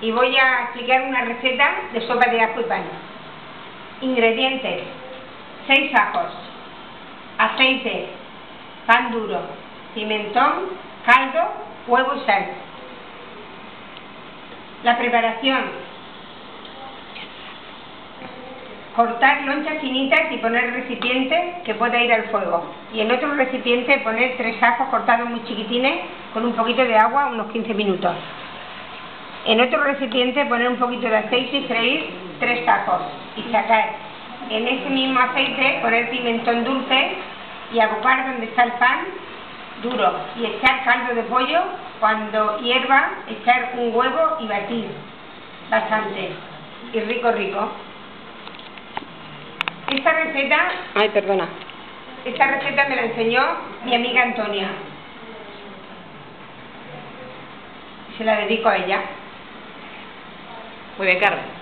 y voy a explicar una receta de sopa de ajo y pan. Ingredientes: 6 ajos, aceite, pan duro, pimentón, caldo, huevo y sal. La preparación: cortar lonchas finitas y poner el recipiente que pueda ir al fuego, y en otro recipiente poner 3 ajos cortados muy chiquitines con un poquito de agua unos 15 minutos. En otro recipiente poner un poquito de aceite y freír 3 ajos y sacar en ese mismo aceite, poner pimentón dulce y agrupar donde está el pan duro y echar caldo de pollo. Cuando hierva, echar un huevo y batir bastante y rico. Esta receta me la enseñó mi amiga Antonia. Se la dedico a ella. Muy bien, Carmen.